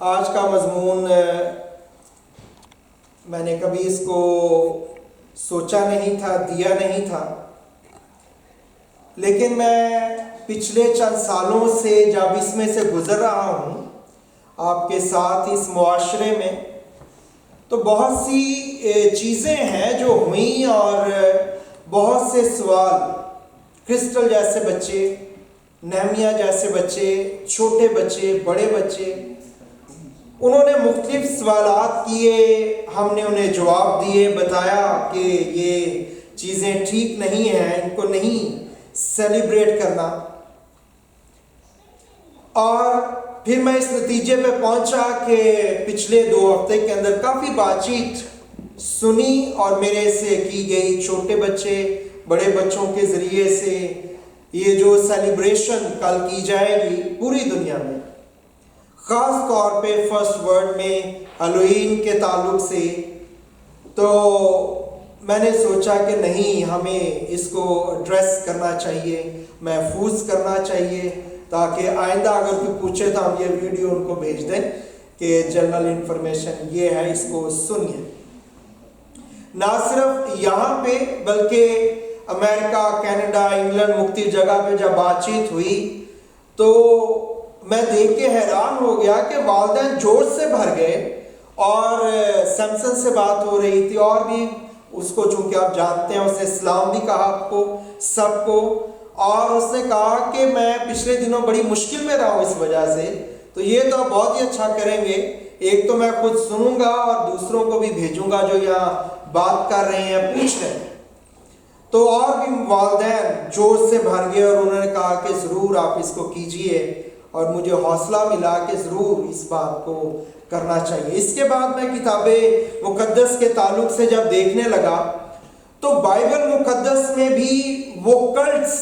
آج کا مضمون میں نے کبھی اس کو سوچا نہیں تھا، دیا نہیں تھا، لیکن میں پچھلے چند سالوں سے جب اس میں سے گزر رہا ہوں آپ کے ساتھ اس معاشرے میں، تو بہت سی چیزیں ہیں جو ہوئیں اور بہت سے سوال، کرسٹل جیسے بچے، نہمیہ جیسے بچے، چھوٹے بچے، بڑے بچے، انہوں نے مختلف سوالات کیے، ہم نے انہیں جواب دیے، بتایا کہ یہ چیزیں ٹھیک نہیں ہیں، ان کو نہیں سیلیبریٹ کرنا۔ اور پھر میں اس نتیجے پہ پہنچا کہ پچھلے 2 ہفتے کے اندر کافی بات چیت سنی اور میرے سے کی گئی، چھوٹے بچے بڑے بچوں کے ذریعے سے، یہ جو سیلیبریشن کل کی جائے گی پوری دنیا میں، خاص طور پہ فرسٹ ورلڈ میں ہیلوئین کے تعلق سے، تو میں نے سوچا کہ نہیں، ہمیں اس کو ایڈریس کرنا چاہیے، محفوظ کرنا چاہیے، تاکہ آئندہ اگر کوئی پوچھے تو ہم یہ ویڈیو ان کو بھیج دیں کہ جنرل انفارمیشن یہ ہے، اس کو سنیے۔ نہ صرف یہاں پہ بلکہ امریکہ، کینیڈا، انگلینڈ، مختلف جگہ پہ جب بات چیت ہوئی تو میں دیکھ کے حیران ہو گیا کہ والدین جوش سے بھر گئے، اور سیمسن سے بات ہو رہی تھی، اور بھی اس کو چونکہ آپ جانتے ہیں، اس نے اسلام بھی کہا آپ کو سب کو، اور اس نے کہا کہ میں پچھلے دنوں بڑی مشکل میں رہا ہوں اس وجہ سے، تو یہ تو بہت ہی اچھا کریں گے، ایک تو میں خود سنوں گا اور دوسروں کو بھی بھیجوں گا جو یہاں بات کر رہے ہیں، پوچھ رہے ہیں۔ تو اور بھی والدین جوش سے بھر گئے اور انہوں نے کہا کہ ضرور آپ اس کو کیجئے، اور مجھے حوصلہ ملا کہ ضرور اس بات کو کرنا چاہیے۔ اس کے بعد میں کتاب مقدس کے تعلق سے جب دیکھنے لگا تو بائبل مقدس میں بھی وہ کلٹس،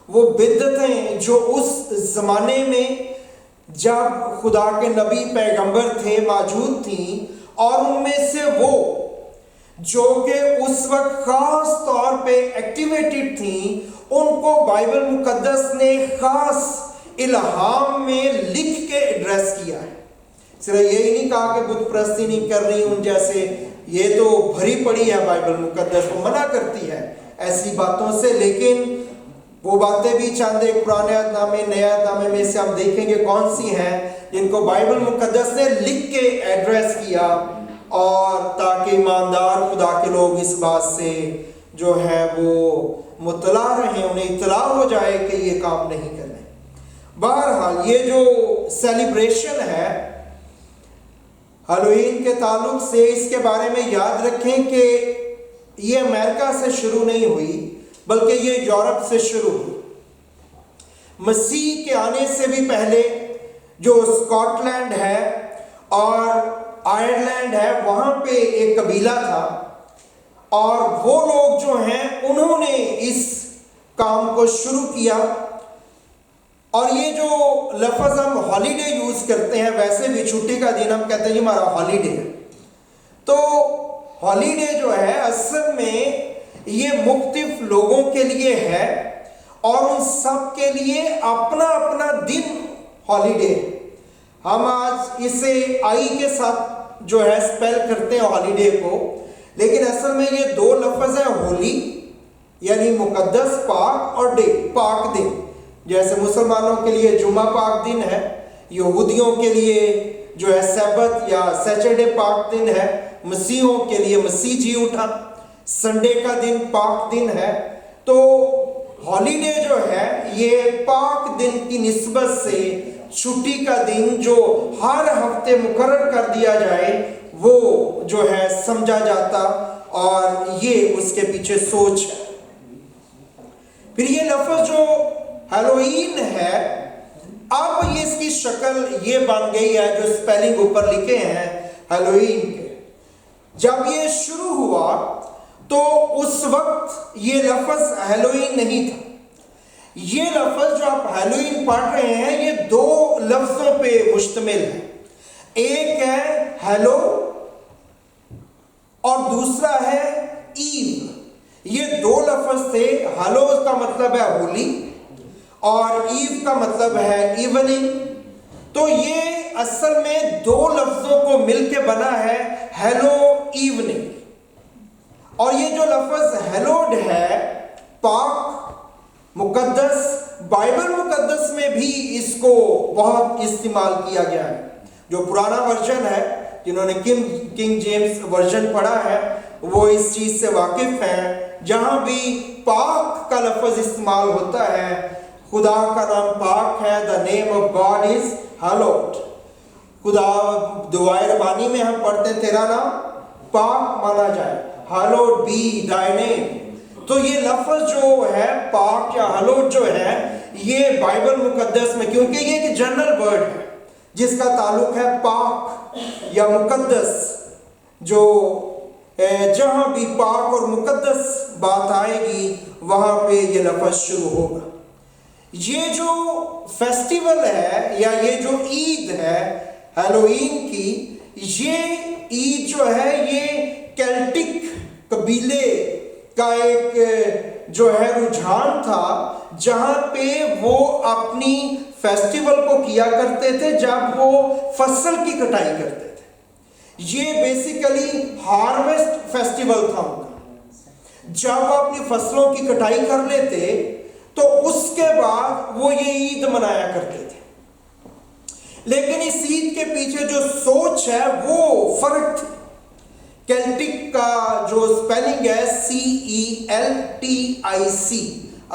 وہ بدعتیں جو اس زمانے میں جب خدا کے نبی پیغمبر تھے موجود تھیں، اور ان میں سے وہ جو کہ اس وقت خاص طور پہ ایکٹیویٹڈ تھیں، ان کو بائبل مقدس نے خاص الہام میں لکھ کے ایڈریس کیا ہے۔ صرف یہی نہیں کہا کہ بت پرستی نہیں کر رہی ان جیسے، یہ تو بھری پڑی ہے بائبل مقدس، وہ منع کرتی ہے ایسی باتوں سے، لیکن وہ باتیں بھی چند ایک پرانے عہد نامے، نئے عہد نامے میں سے ہم دیکھیں گے کون سی ہیں جن کو بائبل مقدس نے لکھ کے ایڈریس کیا، اور تاکہ ایماندار خدا کے لوگ اس بات سے جو ہے وہ مطلع رہیں، انہیں اطلاع ہو جائے کہ یہ کام نہیں کرنے۔ بہرحال یہ جو سیلیبریشن ہے ہیلوئین کے تعلق سے، اس کے بارے میں یاد رکھیں کہ یہ امریکہ سے شروع نہیں ہوئی بلکہ یہ یورپ سے شروع ہوئی۔ مسیح کے آنے سے بھی پہلے جو اسکاٹ لینڈ ہے اور آئرلینڈ ہے، وہاں پہ ایک قبیلہ تھا، اور وہ لوگ جو ہیں انہوں نے اس کام کو شروع کیا۔ اور یہ جو لفظ ہم ہالیڈے یوز کرتے ہیں، ویسے بھی چھٹی کا دن ہم کہتے ہیں جی ہمارا ہالیڈے ہے، تو ہالیڈے جو ہے اصل میں یہ مختلف لوگوں کے لیے ہے، اور ان سب کے لیے اپنا اپنا دن ہالیڈے ہے۔ ہم آج اسے آئی کے ساتھ جو ہے سپیل کرتے ہیں ہالیڈے کو، لیکن اصل میں یہ 2 لفظ ہیں، ہولی یعنی مقدس، پاک، اور ڈے پاک دن۔ جیسے مسلمانوں کے لیے جمعہ پاک دن ہے، یہودیوں کے لیے جو ہے سبت یا سیچرڈے پاک دن ہے، مسیحوں کے لیے مسیح جی اٹھا سنڈے کا دن پاک دن ہے۔ تو ہالیڈے جو ہے یہ پاک دن کی نسبت سے چھٹی کا دن جو ہر ہفتے مقرر کر دیا جائے وہ جو ہے سمجھا جاتا، اور یہ اس کے پیچھے سوچ ہے۔ پھر یہ لفظ جو ہیلوئین ہے، اب یہ اس کی شکل یہ بن گئی ہے جو سپیلنگ اوپر لکھے ہیں ہیلوئین کے۔ جب یہ شروع ہوا تو اس وقت یہ لفظ ہیلوئین نہیں تھا۔ یہ لفظ جو آپ ہیلوئین پڑھ رہے ہیں یہ 2 لفظوں پہ مشتمل ہے، ایک ہے ہیلو اور دوسرا ہے ایو۔ یہ 2 لفظ تھے، ہیلو کا مطلب ہے ہولی، اور ایو کا مطلب ہے ایوننگ۔ تو یہ اصل میں دو لفظوں کو مل کے بنا ہے ہیلو ایوننگ. اور یہ جو لفظ ہیلوڈ ہے، پاک، مقدس، بائبل مقدس میں بھی اس کو بہت استعمال کیا گیا ہے. جو پرانا ورژن ہے، جنہوں نے کنگ جیمز ورژن پڑھا ہے، وہ اس چیز سے واقف ہیں. جہاں بھی پاک کا لفظ استعمال ہوتا ہے، خدا کا نام پاک ہے، the name of God is hallowed. خدا دعائے ربانی میں ہم پڑھتے ہیں تیرا نام پاک مانا جائے، hallowed be thy name. تو یہ لفظ جو ہے پاک یا hallowed جو ہے، یہ بائبل مقدس میں، کیونکہ یہ ایک جنرل ورڈ ہے جس کا تعلق ہے پاک یا مقدس، جو جہاں بھی پاک اور مقدس بات آئے گی وہاں پہ یہ لفظ شروع ہوگا. یہ جو فیسٹیول ہے یا یہ جو عید ہے ہیلوئین کی، یہ عید جو ہے یہ کیلٹک قبیلے کا ایک جو ہے رجحان تھا، جہاں پہ وہ اپنی فیسٹیول کو کیا کرتے تھے جب وہ فصل کی کٹائی کرتے تھے. یہ بیسیکلی ہارویسٹ فیسٹیول تھا ان کا. جب وہ اپنی فصلوں کی کٹائی کر لیتے تو اس کے بعد وہ یہ عید منایا کرتے تھے. لیکن اس عید کے پیچھے جو سوچ ہے وہ فرق تھی. کیلٹک کا جو سپیلنگ ہے CELTIC،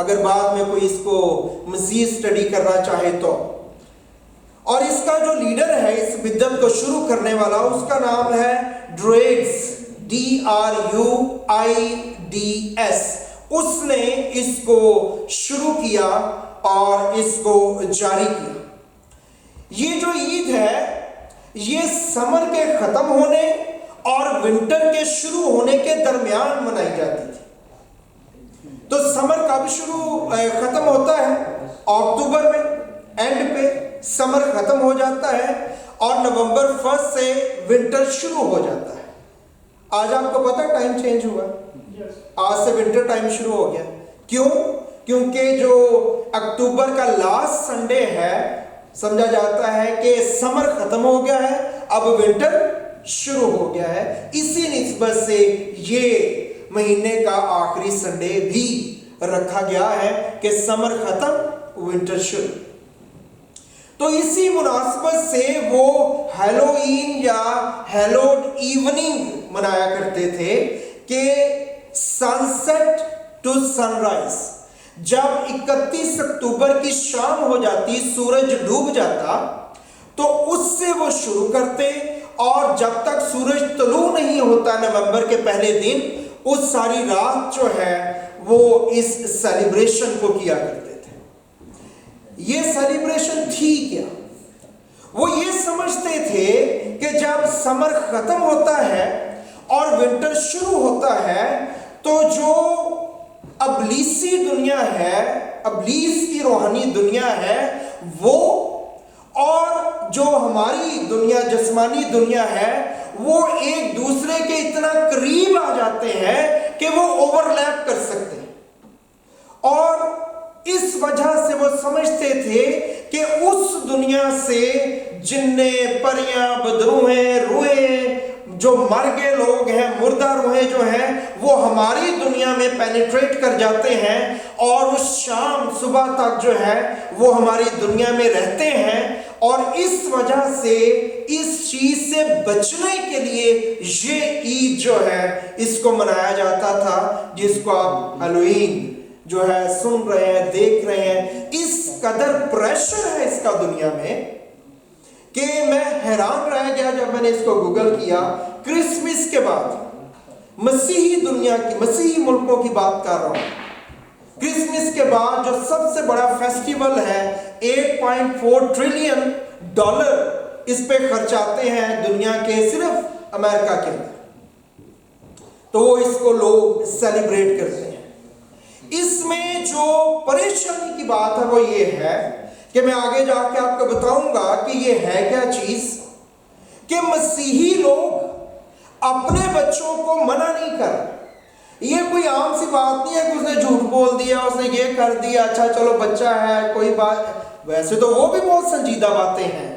اگر بعد میں کوئی اس کو مزید سٹڈی کرنا چاہے تو. اور اس کا جو لیڈر ہے، اس بدعت کو شروع کرنے والا، اس کا نام ہے ڈروئڈز، DRUIDS. اس نے اس کو شروع کیا اور اس کو جاری کیا. یہ جو عید ہے یہ سمر کے ختم ہونے اور ونٹر کے شروع ہونے کے درمیان منائی جاتی تھی. تو سمر کب ختم ہوتا ہے؟ اکتوبر میں اینڈ پہ سمر ختم ہو جاتا ہے اور نومبر 1 سے ونٹر شروع ہو جاتا ہے. آج آپ کو پتا ٹائم چینج ہوا، آج سے ونٹر ٹائم شروع ہو گیا. کیوں؟ کیونکہ جو اکتوبر کا لاسٹ سنڈے ہے، سمجھا جاتا ہے کہ سمر ختم ہو گیا ہے، اب ونٹر شروع ہو گیا ہے. اسی نسبت سے یہ مہینے کا آخری سنڈے بھی رکھا گیا ہے کہ سمر ختم ونٹر شروع. تو اسی مناسبت سے وہ ہیلوئین یا ہیلوڈ ایوننگ منایا کرتے تھے کہ سن سیٹ ٹو سن رائز. جب 31 اکتوبر کی شام ہو جاتی، سورج ڈوب جاتا، تو اس سے وہ شروع کرتے اور جب تک سورج طلوع نہیں ہوتا نومبر کے پہلے دن، اس ساری رات جو ہے وہ اس سیلیبریشن کو کیا کرتے تھے. یہ سیلیبریشن تھی کیا؟ وہ یہ سمجھتے تھے کہ جب سمر ختم ہوتا ہے اور ونٹر شروع ہوتا ہے تو جو ابلیسی دنیا ہے، ابلیس کی روحانی دنیا ہے، وہ اور جو ہماری دنیا جسمانی دنیا ہے، وہ ایک دوسرے کے اتنا قریب آ جاتے ہیں کہ وہ اوورلیپ کر سکتے ہیں. اور اس وجہ سے وہ سمجھتے تھے کہ اس دنیا سے جنیں، پریاں، بدروہیں، روحیں، جو مر گئے لوگ ہیں، مردہ روحیں جو ہیں، وہ ہماری دنیا میں پینیٹریٹ کر جاتے ہیں اور اس شام صبح تک جو ہے وہ ہماری دنیا میں رہتے ہیں. اور اس وجہ سے اس چیز سے بچنے کے لیے یہ عید جو ہے اس کو منایا جاتا تھا، جس کو آپ ہیلوئین جو ہے سن رہے ہیں، دیکھ رہے ہیں. اس قدر پریشر ہے اس کا دنیا میں کہ میں حیران رہ گیا جب میں نے اس کو گوگل کیا. کرسمس کے بعد مسیحی دنیا کی، مسیحی ملکوں کی بات کر رہا ہوں، کرسمس کے بعد جو سب سے بڑا فیسٹیول ہے، $8.4 ٹریلین اس پہ خرچ آتے ہیں دنیا کے، صرف امریکہ کے اندر. تو وہ اس کو لوگ سیلیبریٹ کرتے ہیں. اس میں جو پریشانی کی بات ہے وہ یہ ہے کہ میں آگے جا کے آپ کو بتاؤں گا کہ یہ ہے کیا چیز، کہ مسیحی لوگ اپنے بچوں کو منع نہیں کر. یہ کوئی عام سی بات نہیں ہے کہ اس نے جھوٹ بول دیا، اس نے یہ کر دیا، اچھا چلو بچہ ہے کوئی بات. ویسے تو وہ بھی بہت سنجیدہ باتیں ہیں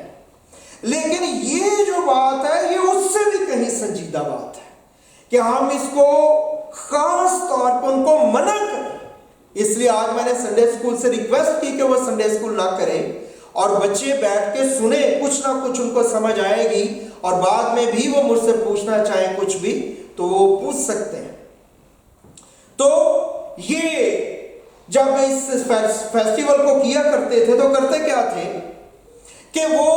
لیکن یہ جو بات ہے یہ اس سے بھی کہیں سنجیدہ بات ہے کہ ہم اس کو خاص طور پر ان کو منع کریں. اس لیے آج میں نے سنڈے اسکول سے ریکویسٹ کی کہ وہ سنڈے اسکول نہ کریں اور بچے بیٹھ کے سنیں, کچھ نہ کچھ ان کو سمجھ آئے گی, اور بعد میں بھی وہ مجھ سے پوچھنا چاہیں کچھ بھی تو وہ پوچھ سکتے ہیں. تو یہ جب اس فیسٹیول کو کیا کرتے تھے تو کرتے کیا تھے کہ وہ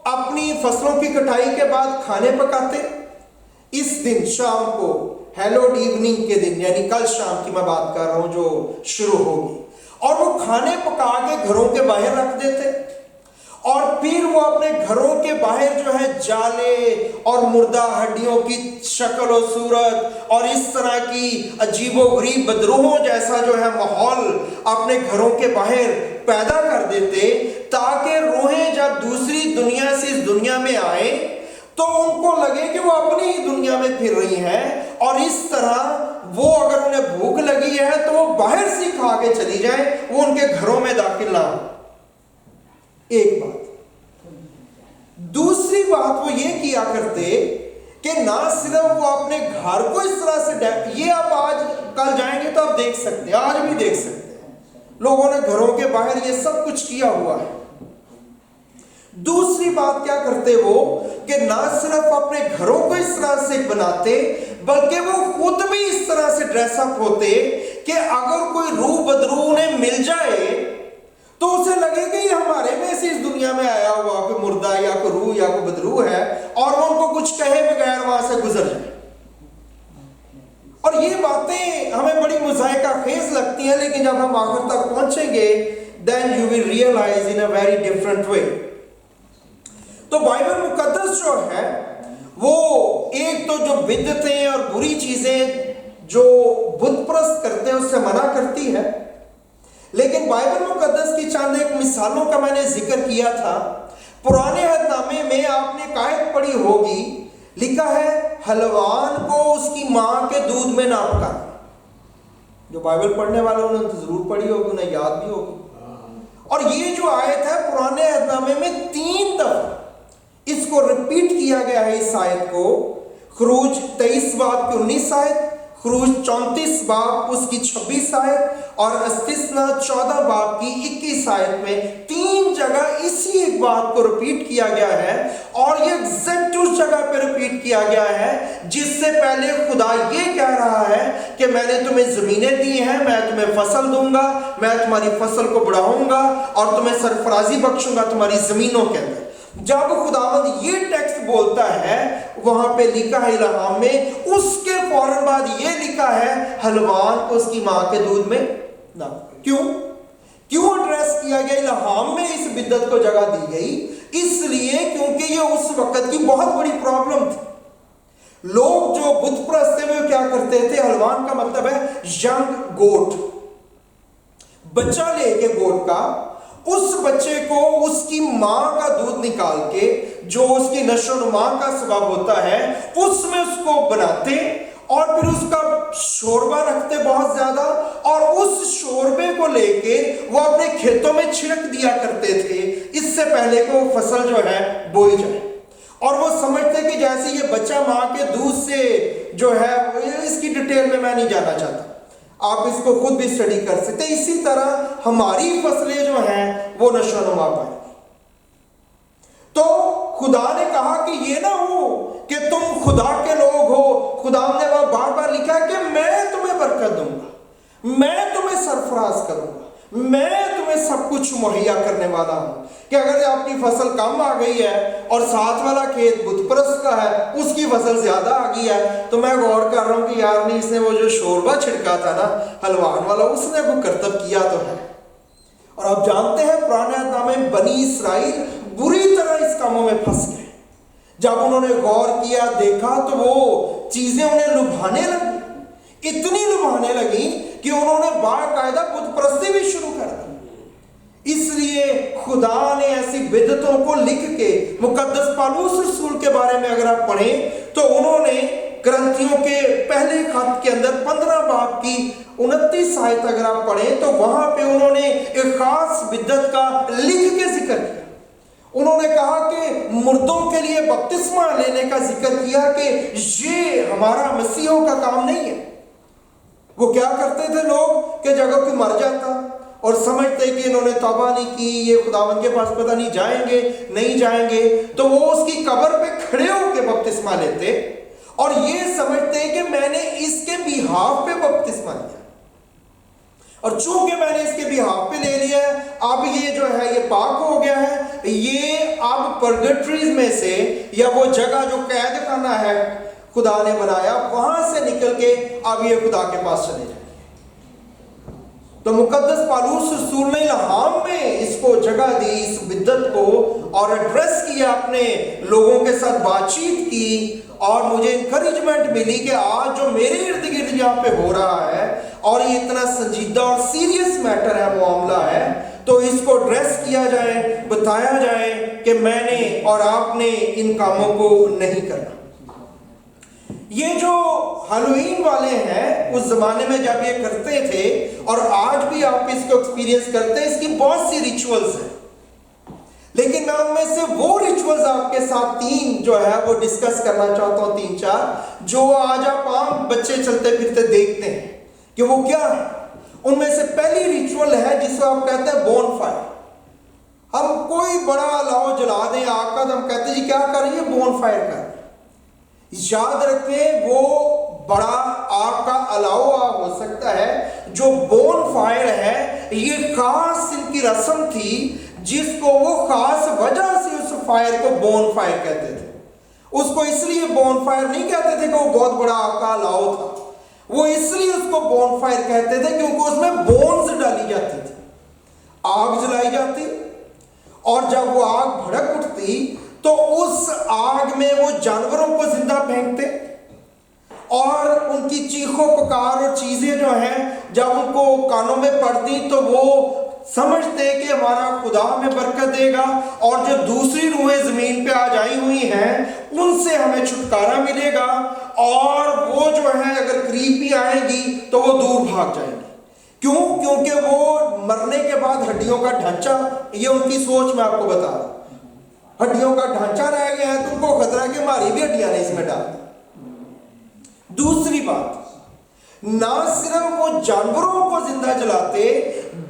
اپنی فصلوں کی کٹائی کے بعد کھانے پکاتے. اس دن شام کو ہیلوڈ ایوننگ کے دن, یعنی کل شام کی میں بات کر رہا ہوں جو شروع ہوگی, اور وہ کھانے پکا کے گھروں کے باہر رکھ دیتے, اور پھر وہ اپنے گھروں کے باہر جو ہے جالے اور مردہ ہڈیوں کی شکل و صورت اور اس طرح کی عجیب و غریب بدروحوں جیسا جو ہے ماحول اپنے گھروں کے باہر پیدا کر دیتے, تاکہ روحیں جب دوسری دنیا سے اس دنیا میں آئیں تو ان کو لگے کہ وہ اپنی ہی دنیا میں پھر رہی ہیں, اور اس طرح وہ اگر انہیں بھوک لگی ہے تو وہ باہر سے کھا کے چلی جائیں, وہ ان کے گھروں میں داخل نہ ہو. ایک بات. دوسری بات وہ یہ کیا کرتے کہ نہ صرف وہ اپنے گھر کو اس طرح سے یہ آپ آج کل جائیں گے تو آپ دیکھ سکتے ہیں, آج بھی دیکھ سکتے ہیں, لوگوں نے گھروں کے باہر یہ سب کچھ کیا ہوا ہے. دوسری بات کیا کرتے وہ کہ نہ صرف اپنے گھروں کو اس طرح سے بناتے بلکہ وہ خود بھی اس طرح سے ڈریس اپ ہوتے کہ اگر کوئی روح بدروح انہیں مل جائے تو اسے لگے کہ یہ ہمارے میں سے اس دنیا میں آیا ہوا کوئی مردہ یا کوئی روح یا کوئی بدروح ہے, اور وہ ان کو کچھ کہے بغیر وہاں سے گزر جائے. اور یہ باتیں ہمیں بڑی مضحکہ خیز لگتی ہیں, لیکن جب ہم آخر تک پہنچیں گے then you will realize in a very different way. تو بائبل مقدس جو ہے وہ ایک تو جو بدعتیں اور بری چیزیں جو بت پرست کرتے ہیں اس سے منع کرتی ہے, لیکن بائبل مقدس کی چند ایک مثالوں کا میں نے ذکر کیا تھا. پرانے عہد نامے میں آپ نے ایک آیت پڑھی ہوگی, لکھا ہے حلوان کو اس کی ماں کے دودھ میں نہ پکانا. جو بائبل پڑھنے والوں نے تو ضرور پڑھی ہوگی, انہیں یاد بھی ہوگی. اور یہ جو آیت ہے پرانے عہد نامے میں 3 دفعہ اس کو ریپیٹ کیا گیا ہے. اس آیت کو خروج 23 باب کی 19 آیت, خروج 34 باب اس کی 26 آیت اور استثنا 14 باب کی 21 آیت میں 3 جگہ اسی ایک بات کو ریپیٹ کیا گیا ہے, اور یہ ایگزیکٹ اس جگہ پہ ریپیٹ کیا گیا ہے جس سے پہلے خدا یہ کہہ رہا ہے کہ میں نے تمہیں زمینیں دی ہیں, میں تمہیں فصل دوں گا, میں تمہاری فصل کو بڑھاؤں گا اور تمہیں سرفرازی بخشوں گا تمہاری زمینوں کے اندر. جب خداوند یہ ٹیکسٹ بولتا ہے وہاں پہ لکھا ہے الہام میں, اس کے فوراً بعد یہ لکھا ہے حلوان کو اس کی ماں کے دودھ میں نہ. کیوں ایڈریس کیا گیا الہام میں, اس بدعت کو جگہ دی گئی؟ اس لیے کیونکہ یہ اس وقت کی بہت بڑی پرابلم تھی. لوگ جو بت پرست تھے وہ کیا کرتے تھے, حلوان کا مطلب ہے ینگ گوٹ, بچہ لے کے گوٹ کا, اس بچے کو اس کی ماں کا دودھ نکال کے جو اس کی نشو و نما کا سبب ہوتا ہے اس میں اس کو بناتے, اور پھر اس کا شوربہ رکھتے بہت زیادہ, اور اس شوربے کو لے کے وہ اپنے کھیتوں میں چھڑک دیا کرتے تھے اس سے پہلے کہ وہ فصل جو ہے بوئی جائے. اور وہ سمجھتے کہ جیسے یہ بچہ ماں کے دودھ سے جو ہے, اس کی ڈیٹیل میں نہیں جانا چاہتا, آپ اس کو خود بھی اسٹڈی کر سکتے. اسی طرح ہماری فصلیں جو ہیں وہ نشو و نما پائیں. تو خدا نے کہا کہ یہ نہ ہو کہ تم خدا کے لوگ ہو. خدا نے وہ بار بار لکھا کہ میں تمہیں برکت دوں گا, میں تمہیں سرفراز کروں گا, میں تمہیں سب کچھ مہیا کرنے والا ہوں. کہ اگر آپ کی فصل کم آ گئی ہے اور ساتھ والا کھیت بت پرست کا ہے, اس کی فصل زیادہ آ گئی ہے, تو میں غور کر رہا ہوں کہ یار نہیں, اس نے وہ جو شوربہ چھڑکا تھا نا حلوان والا, اس نے وہ کرتب کیا تو ہے. اور آپ جانتے ہیں پرانے عہد نامے میں بنی اسرائیل بری طرح اس کاموں میں پھنس گئے. جب انہوں نے غور کیا, دیکھا, تو وہ چیزیں انہیں لبھانے لگی, اتنی لبھانے لگی کہ انہوں نے باقاعدہ بت پرستی بھی شروع کر دی. اس لیے خدا نے ایسی بدعتوں کو لکھ کے, مقدس پالوس رسول کے بارے میں اگر آپ پڑھیں تو انہوں نے کرنتھیوں کے پہلے خط کے اندر 15 باب کی 29 آیت اگر آپ پڑھیں تو وہاں پہ انہوں نے ایک خاص بدعت کا لکھ کے ذکر کیا. انہوں نے کہا کہ مردوں کے لیے بپتسمہ لینے کا ذکر کیا کہ یہ ہمارا مسیحوں کا کام نہیں ہے۔ وہ کیا کرتے تھے لوگ کہ جگہ کوئی مر جاتا اور سمجھتے کہ انہوں نے توبہ نہیں کی، یہ خداوند کے پاس پتہ نہیں جائیں گے نہیں جائیں گے، تو وہ اس کی قبر پہ کھڑے ہو کے بپتسمہ لیتے اور یہ سمجھتے کہ میں نے اس کے بیہاف پہ بپتسمہ لیا، اور چونکہ میں نے اس کے بیہاف پہ لے لیا ہے، اب یہ جو ہے یہ پاک ہو گیا ہے، یہ اب پرگٹریز میں سے یا وہ جگہ جو قید خانہ ہے خدا نے بنایا وہاں سے نکل کے اب یہ خدا کے پاس چلے جائیں۔ تو مقدس پالوس رسول نے الہام میں اس کو جگہ دی، اس بدعت کو، اور ایڈریس کیا، اپنے لوگوں کے ساتھ بات چیت کی، اور مجھے انکریجمنٹ ملی کہ آج جو میرے ارد گرد یہاں پہ ہو رہا ہے اور یہ اتنا سنجیدہ اور سیریس میٹر ہے، معاملہ ہے، تو اس کو ایڈریس کیا جائے، بتایا جائے کہ میں نے اور آپ نے ان کاموں کو نہیں کرنا۔ یہ جو ہالووین والے ہیں اس زمانے میں جب یہ کرتے تھے اور آج بھی آپ اس کو ایکسپیرینس کرتے ہیں، اس کی بہت سی ریچولز ہیں، لیکن میں ان میں سے وہ ریچولز آپ کے ساتھ تین جو ہے وہ ڈسکس کرنا چاہتا ہوں، تین چار جو آج آپ عام بچے چلتے پھرتے دیکھتے ہیں کہ وہ کیا ہے۔ ان میں سے پہلی ریچول ہے جس کو آپ کہتے ہیں بون فائر۔ ہم کوئی بڑا لاؤ جلا دیں آگ کا تو ہم کہتے ہیں جی کیا کر رہی ہے، بون فائر کر رہی ہے۔ یاد رکھیں وہ بڑا آگ کا الاؤ ہو سکتا ہے، جو بون فائر ہے یہ خاص ان کی رسم تھی جس کو وہ خاص وجہ سے اس فائر کو بون فائر کہتے تھے۔ اس کو اس لیے بون فائر نہیں کہتے تھے کہ وہ بہت بڑا آگ کا الاؤ تھا، وہ اس لیے اس کو بون فائر کہتے تھے کیونکہ اس میں بونز ڈالی جاتی تھی، آگ جلائی جاتی، اور جب وہ آگ بھڑک اٹھتی تو اس آگ میں وہ جانوروں کو زندہ پھینکتے، اور ان کی چیخو پکار اور چیزیں جو ہیں جب ان کو کانوں میں پڑتی تو وہ سمجھتے کہ ہمارا خدا ہمیں برکت دے گا، اور جو دوسری روحیں زمین پہ آ جائی ہوئی ہیں ان سے ہمیں چھٹکارا ملے گا، اور وہ جو ہے اگر قریب بھی آئیں گی تو وہ دور بھاگ جائیں گی۔ کیوں؟ کیونکہ وہ مرنے کے بعد ہڈیوں کا ڈھانچہ، یہ ان کی سوچ میں آپ کو بتا رہا ہوں، ہڈیوں کا ڈھانچہ رہ گیا ہے تو ان کو خطرہ ہے کہ ہماری بھی ہڈیاں نہیں اس میں ڈال دی۔ دوسری بات، نہ صرف وہ جانوروں کو زندہ جلاتے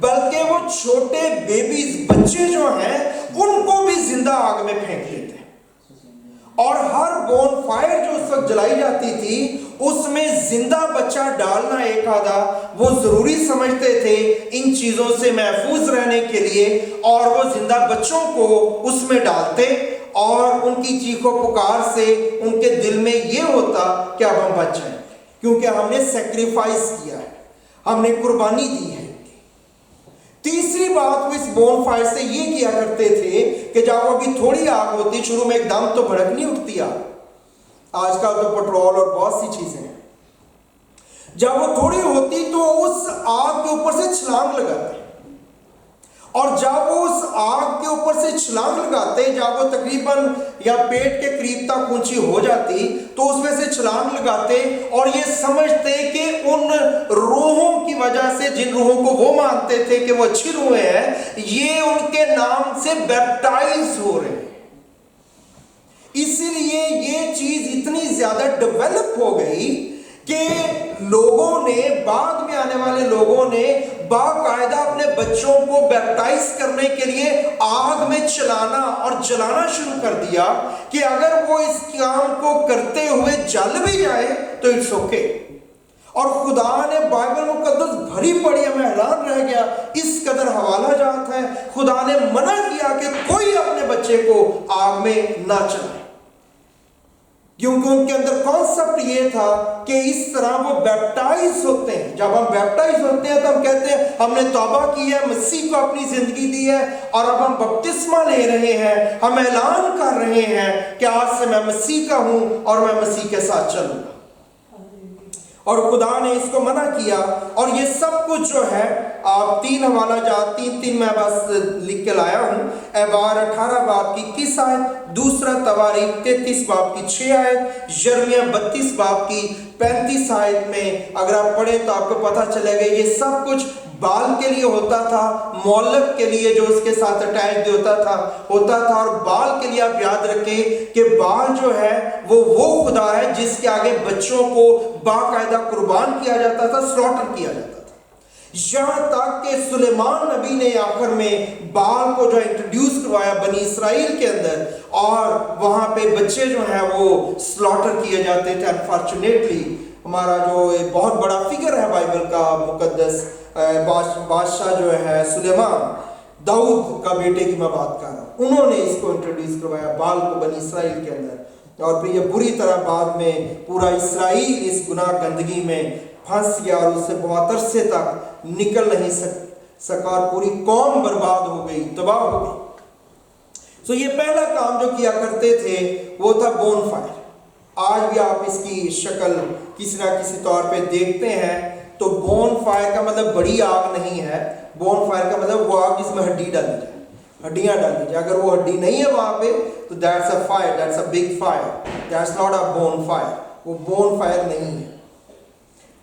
بلکہ وہ چھوٹے بیبیز، بچے جو ہیں ان کو بھی زندہ آگ میں پھینک دیتے، اور ہر بون فائر جو اس وقت جلائی جاتی تھی اس میں زندہ بچہ ڈالنا ایک آدھا وہ ضروری سمجھتے تھے ان چیزوں سے محفوظ رہنے کے لیے، اور وہ زندہ بچوں کو اس میں ڈالتے، اور ان کی چیخو پکار سے ان کے دل میں یہ ہوتا کہ اب ہم بچ جائیں کیونکہ ہم نے سیکریفائس کیا ہے، ہم نے قربانی دی ہے۔ تیسری بات، وہ اس بون فائر سے یہ کیا کرتے تھے کہ جب وہ ابھی تھوڑی آگ ہوتی، شروع میں ایک دم تو بھڑک نہیں اٹھتی آگ، آج کل تو پٹرول اور بہت سی چیزیں ہیں، جب وہ تھوڑی ہوتی تو اس آگ کے اوپر سے چھلانگ لگاتے، اور جب وہ اس آگ کے اوپر سے چھلانگ لگاتے، جب وہ تقریباً یا پیٹ کے قریب تک اونچی ہو جاتی تو اس میں سے چھلانگ لگاتے، اور یہ سمجھتے کہ ان روحوں کی وجہ سے، جن روحوں کو وہ مانتے تھے کہ وہ اچھی روحیں ہیں، یہ ان کے نام سے بیپٹائز ہو رہے ہیں۔ اسی لیے یہ چیز اتنی زیادہ ڈیولپ ہو گئی کہ لوگوں نے، بعد میں آنے والے لوگوں نے باقاعدہ اپنے بچوں کو بیپٹائز کرنے کے لیے آگ میں چلانا اور جلانا شروع کر دیا کہ اگر وہ اس کام کو کرتے ہوئے جل بھی جائے تو اٹس اوکے۔ اور خدا نے بائبل مقدس بھری پڑی ہے، میں حیران رہ گیا، اس قدر حوالہ جات ہے، خدا نے منع کیا کہ کوئی اپنے بچے کو آگ میں نہ چلائے، کیونکہ ان کے اندر کانسیپٹ یہ تھا کہ اس طرح وہ بیپٹائز ہوتے ہیں۔ جب ہم بیپٹائز ہوتے ہیں تو ہم کہتے ہیں ہم نے توبہ کی ہے، مسیح کو اپنی زندگی دی ہے، اور اب ہم بپتسمہ لے رہے ہیں، ہم اعلان کر رہے ہیں کہ آج سے میں مسیح کا ہوں اور میں مسیح کے ساتھ چلوں گا۔ اور خدا نے اس کو منع کیا، اور یہ سب کچھ جو ہے آپ تین حوالہ جات، تین میں بس لکھ کے لایا ہوں، اعبار 18 باب کی 21 آیت، دوسرا تواریخ 33 باب کی 6 آیت، یرمیہ 32 باب کی 35 آیت میں اگر آپ پڑھیں تو آپ کو پتہ چلے گا یہ سب کچھ بال کے لیے ہوتا تھا، مولک کے لیے جو اس کے ساتھ اٹیچ ہوتا تھا، اور بال کے لیے آپ یاد رکھیں کہ بال جو ہے وہ خدا ہے جس کے آگے بچوں کو باقاعدہ قربان کیا جاتا تھا، سلوٹر کیا جاتا تھا، یہاں تک کہ سلیمان نبی نے آخر میں بال کو جو انٹروڈیوس کروایا بنی اسرائیل کے اندر، اور وہاں پہ بچے جو ہیں وہ سلوٹر کیے جاتے تھے۔ انفارچونیٹلی ہمارا جو بہت بڑا فگر ہے بائبل کا مقدس بادشاہ جو ہے سلیمان، داؤد کا بیٹے کی میں بات کر رہا ہوں، انہوں نے اس کو انٹروڈیوس کروایا بال کو بنی اسرائیل کے اندر، اور پھر یہ بری طرح بعد میں پورا اسرائیل اس گناہ گندگی میں پھنس گیا اور اس سے بہت عرصے تک نکل نہیں سکا، اور پوری قوم برباد ہو گئی، تباہ ہو گئی۔ سو یہ پہلا کام جو کیا کرتے تھے وہ تھا بون فائر۔ آج بھی آپ اس کی شکل کسی نہ کسی طور پہ دیکھتے ہیں تو بون فائر کا مطلب بڑی آگ نہیں ہے، بون فائر کا مطلب وہ آگ جس میں ہڈی ڈالی جائے، ہڈیاں ڈالی جائے، اگر وہ ہڈی نہیں ہے وہاں پہ تو that's a fire, that's a big fire, that's not a bone fire, وہ بون فائر نہیں ہے۔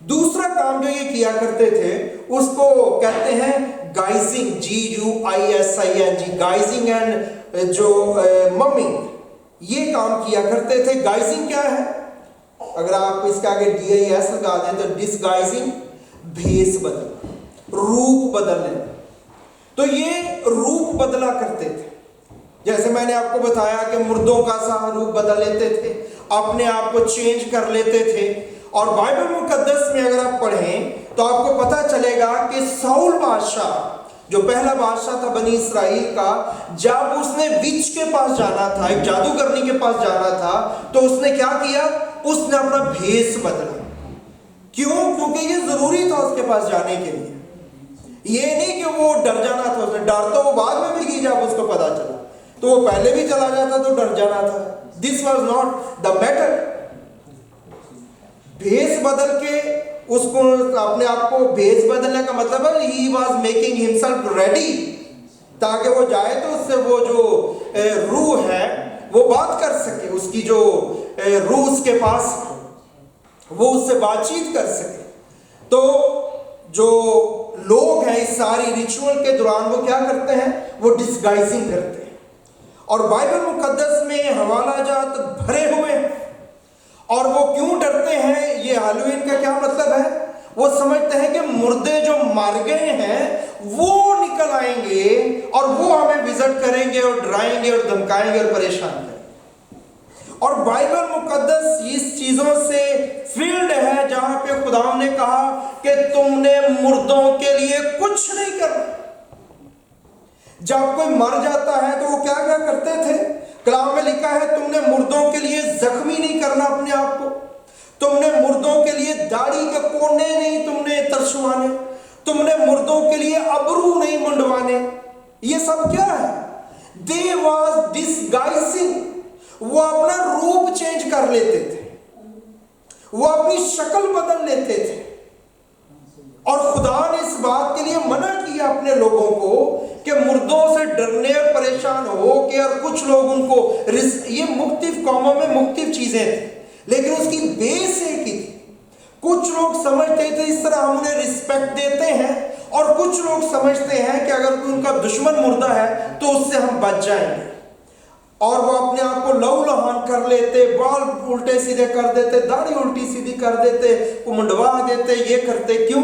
دوسرا کام جو یہ کیا کرتے تھے اس کو کہتے ہیں گائزنگ، GUISING، گائزنگ اینڈ جو ممنگ، یہ کام کیا کرتے تھے۔ گائزنگ کیا ہے؟ اگر آپ اس کے آگے DIS لگا دیں تو ڈسگائزنگ، بھیس بدلنا، روپ بدلنا، تو یہ روپ بدلا کرتے تھے۔ جیسے میں نے آپ کو بتایا کہ مردوں کا سا روپ بدل لیتے تھے، اپنے آپ کو چینج کر لیتے تھے، اور بائبل مقدس میں اگر آپ پڑھیں تو آپ کو پتہ چلے گا کہ ساؤل بادشاہ جو پہلا بادشاہ تھا بنی اسرائیل کا، جب اس نے وچ کے پاس جانا تھا، ایک جادوگرنی کے پاس جانا تھا، تو اس نے کیا کیا؟ اس نے اپنا بھیس بدلا۔ کیوں؟ کیونکہ یہ ضروری تھا اس کے پاس جانے کے لیے، یہ نہیں کہ وہ ڈر جانا تھا، اس نے ڈر تو وہ بعد میں بھی کی جب اس کو پتا چلا، تو وہ پہلے بھی چلا جاتا تو ڈر جانا تھا۔ This was not the matter. بھیس بدل کے اس کو اپنے آپ کو بھیس بدلنے کا مطلب ہے he was making himself ready, تاکہ وہ جائے تو اس سے وہ جو روح ہے وہ بات کر سکے، اس کی جو روح اس کے پاس وہ اس سے بات چیت کر سکے۔ تو جو لوگ ہیں اس ساری ریچول کے دوران وہ کیا کرتے ہیں؟ وہ ڈسگائزنگ کرتے ہیں، اور بائبل مقدس میں حوالہ جات بھرے ہوئے ہیں۔ اور وہ کیوں ڈرتے ہیں؟ یہ ہالووین کا کیا مطلب ہے؟ وہ سمجھتے ہیں کہ مردے جو مر گئے ہیں وہ نکل آئیں گے اور وہ ہمیں وزٹ کریں گے اور ڈرائیں گے اور دھمکائیں گے اور پریشان کریں گے۔ اور بائبل مقدس اس چیزوں سے فیلڈ ہے جہاں پہ خدا نے کہا کہ تم نے مردوں کے لیے کچھ نہیں کرنا۔ جب کوئی مر جاتا ہے تو وہ کیا کیا کرتے تھے؟ کلام میں لکھا ہے تم نے مردوں کے لیے زخمی نہیں کرنا اپنے آپ کو، تم نے مردوں کے لیے داڑھی کے کونے نہیں تم نے ترشوانے، تم نے مردوں کے لیے ابرو نہیں منڈوانے۔ یہ سب کیا ہے؟ they was disguising، وہ اپنا روپ چینج کر لیتے تھے، وہ اپنی شکل بدل لیتے تھے، اور خدا نے اس بات کے لیے منع کیا اپنے لوگوں کو کہ مردوں سے ڈرنے اور پریشان ہو کہ، اور کچھ لوگ ان کو یہ مختلف قوموں میں مختلف چیزیں تھیں لیکن اس کی بیس ایک ہی تھی۔ کچھ لوگ سمجھتے تھے اس طرح ہم انہیں رسپیکٹ دیتے ہیں، اور کچھ لوگ سمجھتے ہیں کہ اگر کوئی ان کا دشمن مردہ ہے تو اس سے ہم بچ جائیں گے، اور وہ اپنے آپ کو لہو لہان کر لیتے، بال الٹے سیدھے کر دیتے، داڑھی الٹی سیدھی کر دیتے، وہ منڈوا دیتے، یہ کرتے۔ کیوں؟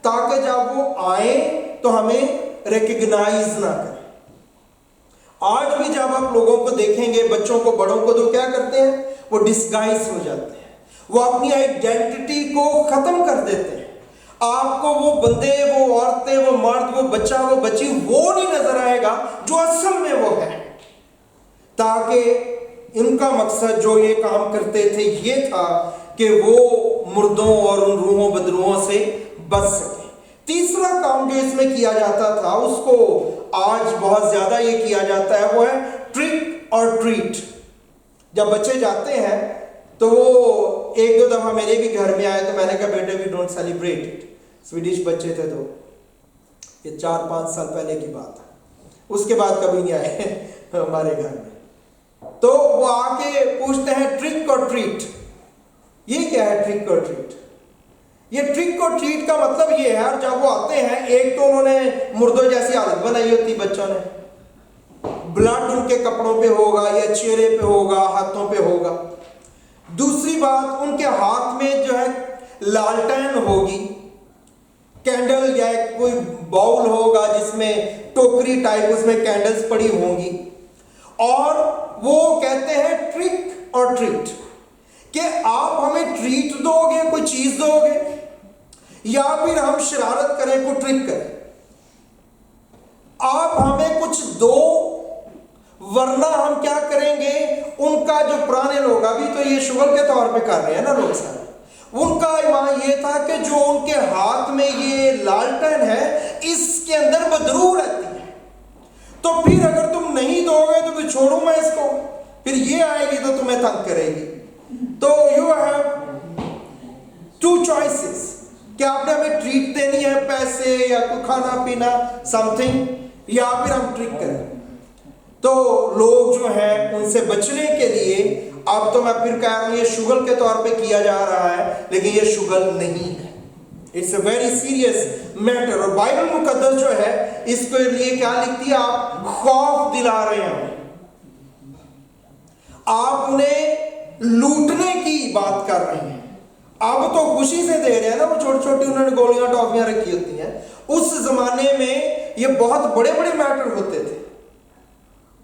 تاکہ جب وہ آئیں تو ہمیں ریکگنائز نہ کریں۔ آج بھی جب آپ لوگوں کو دیکھیں گے، بچوں کو بڑوں کو، تو کیا کرتے ہیں؟ وہ ڈسگائز ہو جاتے ہیں، وہ اپنی آئیڈینٹی کو ختم کر دیتے ہیں۔ آپ کو وہ بندے، وہ عورتیں، وہ مرد، وہ بچہ، وہ بچی وہ نہیں نظر آئے گا جو اصل میں وہ ہے، تاکہ ان کا مقصد جو یہ کام کرتے تھے یہ تھا کہ وہ مردوں اور ان روحوں بدروحوں سے بچ سکیں۔ تیسرا کام جو اس میں کیا جاتا تھا، اس کو آج بہت زیادہ یہ کیا جاتا ہے، وہ ہے ٹرک اور ٹریٹ۔ جب بچے جاتے ہیں تو وہ ایک دو دفعہ میرے بھی گھر میں آئے تو میں نے کہا بیٹے we don't celebrate it, Swedish بچے تھے تو یہ 4-5 سال پہلے کی بات ہے، اس کے بعد کبھی نہیں آئے ہمارے گھر میں۔ تو وہ آ کے پوچھتے ہیں ٹرک اور ٹریٹ، یہ کیا ہے ٹرک اور ٹریٹ؟ یہ ٹرک اور ٹریٹ کا مطلب یہ ہے، اور جب وہ آتے ہیں، ایک تو انہوں نے مردوں جیسی حالت بنائی ہوتی بچوں نے، بلڈ ان کے کپڑوں پہ ہوگا یا چہرے پہ ہوگا، ہاتھوں پہ ہوگا۔ دوسری بات، ان کے ہاتھ میں جو ہے لالٹین ہوگی، کینڈل یا کوئی باؤل ہوگا جس میں ٹوکری ٹائپ اس میں کینڈلز پڑی ہوں گی، اور وہ کہتے ہیں ٹرک اور ٹریٹ، کہ آپ ہمیں ٹریٹ دو گے، کوئی چیز دو گے، یا پھر ہم شرارت کریں، کوئی ٹرک کریں، آپ ہمیں کچھ دو ورنہ ہم کیا کریں گے۔ ان کا جو پرانے لوگ، ابھی تو یہ شغل کے طور پہ کر رہے ہیں نا لوگ سارے، ان کا ایمان یہ تھا کہ جو ان کے ہاتھ میں یہ لالٹین ہے اس کے اندر بدرو رہتی ہے، تو پھر اگر تم نہیں دو گے تو پھر چھوڑوں میں اس کو، پھر یہ آئے گی تو تمہیں تنگ کرے گی۔ تو یو ہیو ٹو چوائسز، کہ آپ نے ہمیں ٹریٹ دینی ہے، پیسے یا کوئی کھانا پینا سم تھنگ، یا پھر ہم ٹرک کریں۔ تو لوگ جو ہیں ان سے بچنے کے لیے، اب تو میں پھر کہہ رہا ہوں یہ شغل کے طور پہ کیا جا رہا ہے، لیکن یہ شغل نہیں ہے، it's a very serious matter. اور بائبل مقدس جو ہے اس کے لیے کیا لکھتی ہے، آپ خوف دلا رہے ہیں، آپ انہیں لوٹنے کی بات کر رہے ہیں۔ اب تو خوشی سے دے رہے ہیں نا، وہ چھوٹی چھوٹی انہوں نے گولیاں ٹافیاں رکھی ہوتی ہیں، اس زمانے میں یہ بہت بڑے بڑے میٹر ہوتے تھے،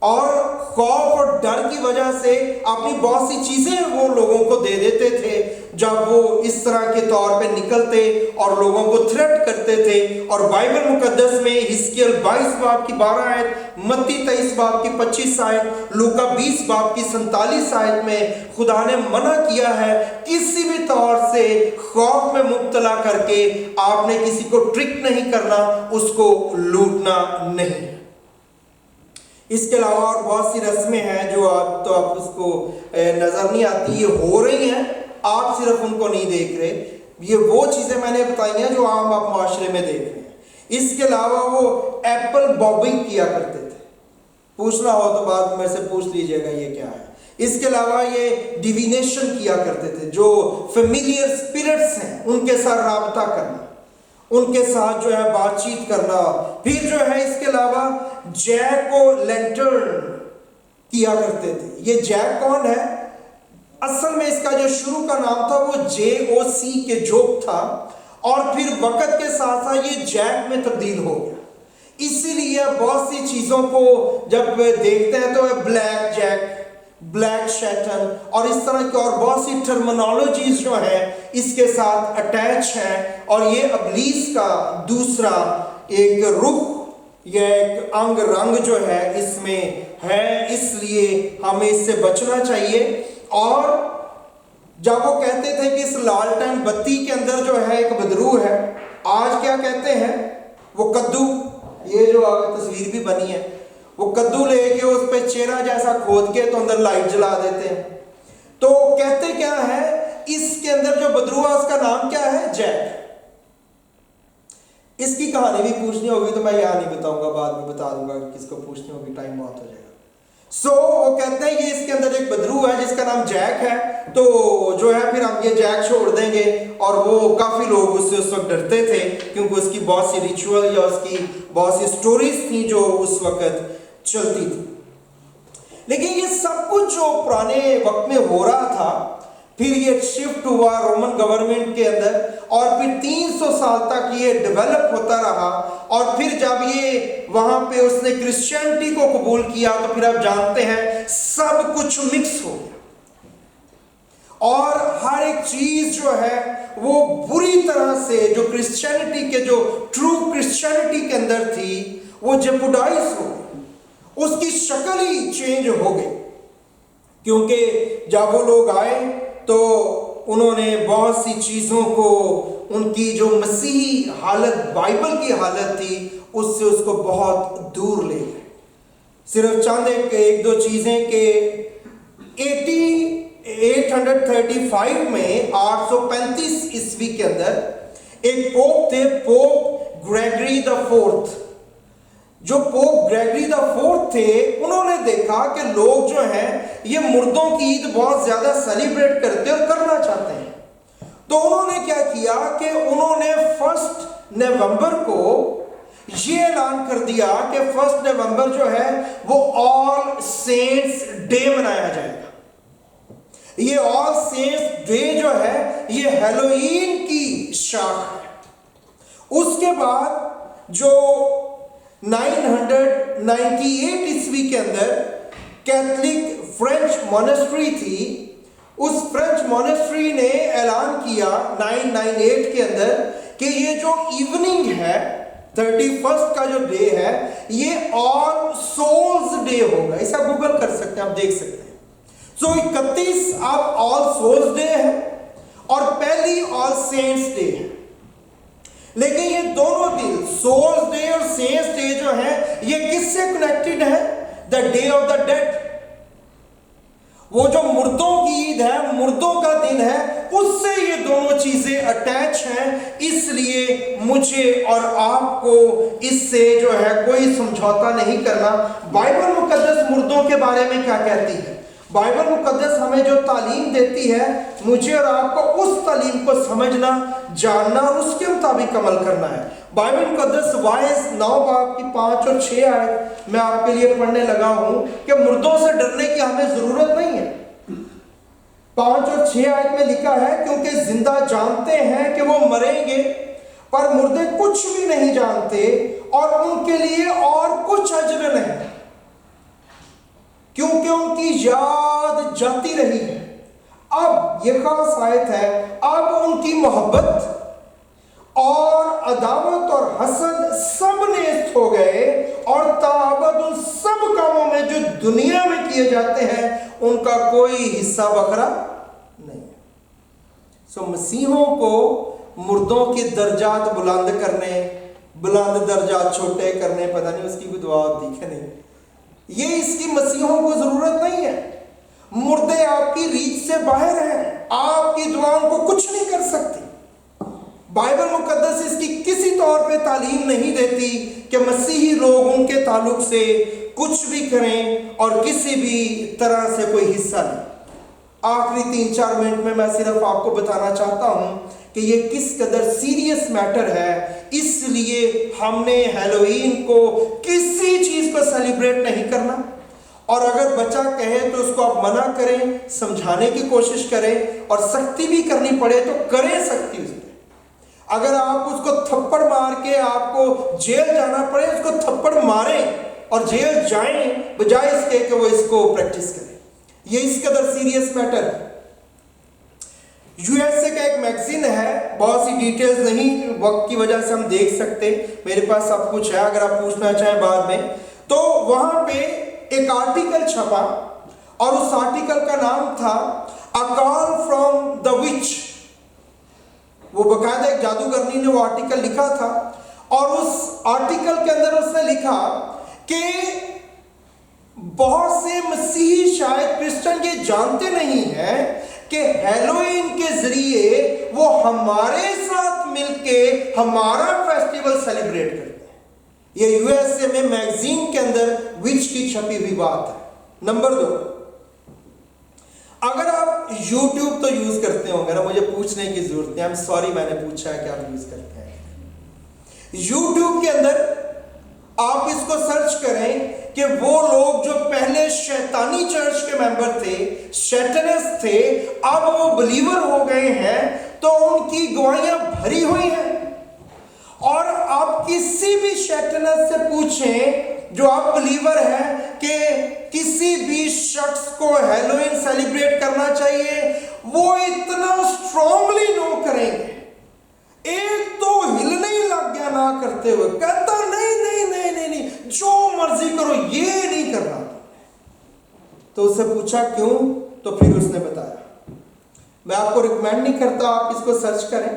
اور خوف اور ڈر کی وجہ سے اپنی بہت سی چیزیں وہ لوگوں کو دے دیتے تھے جب وہ اس طرح کے طور پہ نکلتے اور لوگوں کو تھریٹ کرتے تھے۔ اور بائبل مقدس میں حزقیل 22 باب کی 12 آیت، متی 23 باب کی 25 آیت، لوکا 20 باب کی 47 آیت میں خدا نے منع کیا ہے کسی بھی طور سے خوف میں مبتلا کر کے آپ نے کسی کو ٹرک نہیں کرنا، اس کو لوٹنا نہیں۔ اس کے علاوہ اور بہت سی رسمیں ہیں جو آپ اس کو نظر نہیں آتی، یہ ہو رہی ہیں، آپ صرف ان کو نہیں دیکھ رہے۔ یہ وہ چیزیں میں نے بتائی ہیں جو عام آپ معاشرے میں دیکھ رہے ہیں۔ اس کے علاوہ وہ ایپل بابنگ کیا کرتے تھے، پوچھنا ہو تو بعد میں سے پوچھ لیجئے گا یہ کیا ہے۔ اس کے علاوہ یہ ڈیوینیشن کیا کرتے تھے، جو فیملیئر اسپرٹس ہیں ان کے ساتھ رابطہ کرنا، ان کے ساتھ جو ہے بات چیت کرنا۔ پھر جو ہے اس کے علاوہ جیک و لینٹرن کیا کرتے تھے۔ یہ جیک کون ہے؟ اصل میں اس کا جو شروع کا نام تھا وہ JOC کے جوک تھا، اور پھر وقت کے ساتھ ساتھ یہ جیک میں تبدیل ہو گیا۔ اسی لیے بہت سی چیزوں کو جب دیکھتے ہیں تو بلیک جیک، بلیک شیٹن اور اس طرح کی اور بہت سی ٹرمنالوجیز جو ہیں اس کے ساتھ اٹیچ ہیں، اور یہ ابلیس کا دوسرا ایک رخ یا ایک انگ رنگ جو ہے اس میں ہے، اس لیے ہمیں اس سے بچنا چاہیے۔ اور جب وہ کہتے تھے کہ اس لالٹین بتی کے اندر جو ہے ایک بدرو ہے، آج کیا کہتے ہیں، وہ کدو، یہ جو آگے تصویر بھی بنی ہے، وہ کدو لے کے اس پہ چہرہ جیسا کھود کے تو اندر لائٹ جلا دیتے ہیں۔ تو کہتے کیا ہے، اس کے اندر جو بدرو ہے اس کا نام کیا ہے، جیک۔ اس کی کہانی بھی پوچھنی ہوگی تو میں یہاں نہیں بتاؤں گا، بعد میں بتا دوں گا، کس کو پوچھنی ہوگی ٹائم بہت ہو جائے گا۔ وہ کہتے ہیں یہ اس کے اندر ایک بدرو ہے جس کا نام جیک ہے، تو جو ہے پھر ہم یہ جیک چھوڑ دیں گے۔ اور وہ کافی لوگ اس سے اس وقت ڈرتے تھے، کیونکہ اس کی بہت سی ریچول یا اس کی بہت سی سٹوریز تھیں جو اس وقت چلتی تھی۔ لیکن یہ سب کچھ جو پرانے وقت میں ہو رہا تھا، پھر یہ شفٹ ہوا رومن گورنمنٹ کے اندر، اور پھر 300 سال تک یہ ڈیولپ ہوتا رہا، اور پھر جب یہ وہاں پہ اس نے کرسچینٹی کو قبول کیا تو پھر آپ جانتے ہیں سب کچھ مکس ہو گیا، اور ہر ایک چیز جو ہے وہ بری طرح سے جو کرسچینٹی کے جو ٹرو کرسچینٹی کے اندر تھی وہ جیپوڈائز ہو گئی، اس کی شکل ہی چینج ہو گئی، کیونکہ جب وہ لوگ آئے تو انہوں نے بہت سی چیزوں کو، ان کی جو مسیحی حالت بائبل کی حالت تھی اس سے اس کو بہت دور لے گئے۔ صرف چند ایک دو چیزیں کہ 835 میں 835 عیسوی کے اندر ایک پوپ تھے، پوپ گریگری دا فورتھ۔ جو پوپ گریگری دا فورتھ تھے انہوں نے دیکھا کہ لوگ جو ہیں یہ مردوں کی عید بہت زیادہ سیلیبریٹ کرتے اور کرنا چاہتے ہیں، تو انہوں نے کیا کیا کہ انہوں نے 1 نومبر کو یہ اعلان کر دیا کہ 1 نومبر جو ہے وہ آل سینٹس ڈے منایا جائے گا. یہ آل سینٹس ڈے جو ہے یہ ہیلوئین کی شاخ ہے. اس کے بعد جو 998 عیسوی کے اندر کیتھولک فرینچ مونسٹری تھی, اس فرینچ مونسٹری نے اعلان کیا 998 کے اندر کہ یہ جو ایوننگ ہے 31 کا جو ڈے ہے یہ آل سولز ڈے ہوگا. اسے آپ گوگل کر سکتے ہیں, آپ دیکھ سکتے ہیں. سو 31 اب آل سولز ڈے ہے اور پہلی آل سینٹس ڈے ہے. لیکن یہ دونوں دن سولز ڈے اور سینٹس ڈے جو ہیں یہ کس سے کنیکٹڈ ہے؟ The day of the dead. وہ جو مردوں کی عید ہے, مردوں کا دن ہے, اس سے یہ دونوں چیزیں اٹیچ ہیں. اس لیے مجھے اور آپ کو اس سے جو ہے کوئی سمجھوتا نہیں کرنا. بائبل مقدس مردوں کے بارے میں کیا کہتی ہے؟ بائبل مقدس ہمیں جو تعلیم دیتی ہے, مجھے اور آپ کو اس تعلیم کو سمجھنا, جاننا اور اس کے مطابق عمل کرنا ہے. بائبل مقدس وائز 9 باب کی 5 اور 6 آیت میں آپ کے لیے پڑھنے لگا ہوں کہ مردوں سے ڈرنے کی ہمیں ضرورت نہیں ہے. 5 اور 6 آیت میں لکھا ہے کیونکہ زندہ جانتے ہیں کہ وہ مریں گے, پر مردے کچھ بھی نہیں جانتے اور ان کے لیے اور کچھ اجر نہیں, کیونکہ ان کی یاد جاتی رہی ہے. اب یہ خاص آیت ہے, اب ان کی محبت اور عداوت اور حسد سب نیست ہو گئے اور تابد ان سب کاموں میں جو دنیا میں کیے جاتے ہیں ان کا کوئی حصہ بکھرا نہیں. سو مسیحوں کو مردوں کے درجات بلند کرنے, بلند درجات چھوٹے کرنے, پتہ نہیں اس کی کوئی دعا ہوتی کہ نہیں, یہ اس کی مسیحوں کو ضرورت نہیں ہے. مردے آپ کی ریچ سے باہر ہیں, آپ کی دعاؤں کو کچھ نہیں کر سکتی. بائبل مقدس اس کی کسی طور پہ تعلیم نہیں دیتی کہ مسیحی لوگ ان کے تعلق سے کچھ بھی کریں اور کسی بھی طرح سے کوئی حصہ لیں. آخری 3-4 منٹ میں صرف آپ کو بتانا چاہتا ہوں کہ یہ کس قدر سیریس میٹر ہے. اس لیے ہم نے ہیلوئین کو کسی چیز کو سیلیبریٹ نہیں کرنا, اور اگر بچہ کہے تو اس کو آپ منع کریں, سمجھانے کی کوشش کریں, اور سختی بھی کرنی پڑے تو کریں سختی اس پہ. اگر آپ اس کو تھپڑ مار کے آپ کو جیل جانا پڑے, اس کو تھپڑ ماریں اور جیل جائیں بجائے اس کے کہ وہ اس کو پریکٹس کریں. یہ اس قدر سیریس میٹر ہے. USA کا ایک میگزین ہے, بہت سی ڈیٹیلز نہیں وقت کی وجہ سے ہم دیکھ سکتے, میرے پاس سب کچھ ہے, اگر آپ پوچھنا چاہیں بعد میں. تو وہاں پہ ایک آرٹیکل چھپا اور اس آرٹیکل کا نام تھا A Call from the Witch. وہ باقاعدہ ایک جادوگرنی نے وہ آرٹیکل لکھا تھا, اور اس آرٹیکل کے اندر اس نے لکھا کہ بہت سے مسیحی شاید کرسچن یہ جانتے نہیں ہیں کہ ہیلوئین کے ذریعے وہ ہمارے ساتھ مل کے ہمارا فیسٹیول سیلیبریٹ کرتے ہیں. یہ USA میں میگزین کے اندر وچ کی چھپی ہوئی بات ہے. نمبر 2, اگر آپ YouTube تو یوز کرتے ہوں گے نا, مجھے پوچھنے کی ضرورت ہے, سوری میں نے پوچھا ہے کہ آپ یوز کرتے ہیں. YouTube کے اندر آپ اس کو سرچ کریں کہ وہ لوگ جو پہلے شیطانی چرچ کے ممبر تھے, شیطنسٹ تھے, اب وہ بلیور ہو گئے ہیں, تو ان کی گواہیاں بھری ہوئی ہیں. اور آپ کسی بھی شیطنسٹ سے پوچھیں جو آپ بلیور ہیں کہ کسی بھی شخص کو ہیلوئین سیلیبریٹ کرنا چاہیے, وہ اتنا اسٹرانگلی نو کریں گے. ایک تو ہلنے ہی لگ گیا نہ کرتے ہوئے, کہتا نہیں نہیں نہیں نہیں نہیں, جو مرضی کرو, یہ نہیں کرنا. تو اس سے پوچھا کیوں, تو پھر اس نے بتایا. میں آپ کو ریکمینڈ نہیں کرتا آپ اس کو سرچ کریں,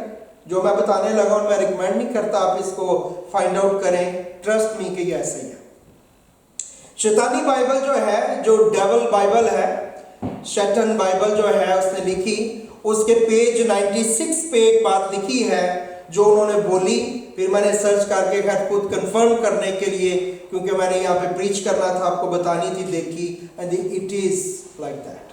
جو میں بتانے لگا ہوں میں ریکمینڈ نہیں کرتا آپ اس کو فائنڈ آؤٹ کریں. ٹرسٹ می کہ یہ ایسے ہی ہے. شیطانی بائبل جو ہے, جو ڈیول بائبل ہے, شیطن بائبل جو ہے اس نے لکھی, اس کے پیج 96 پہ ایک بات لکھی ہے جو انہوں نے بولی. پھر میں نے سرچ کر کے خود کنفرم کرنے کے لیے, کیونکہ میں نے یہاں پہ پریچ کرنا تھا, آپ کو بتانی تھی, دیکھی, and it is like that.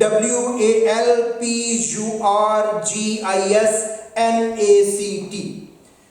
WALPURGISNACT।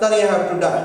then I have to die।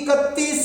31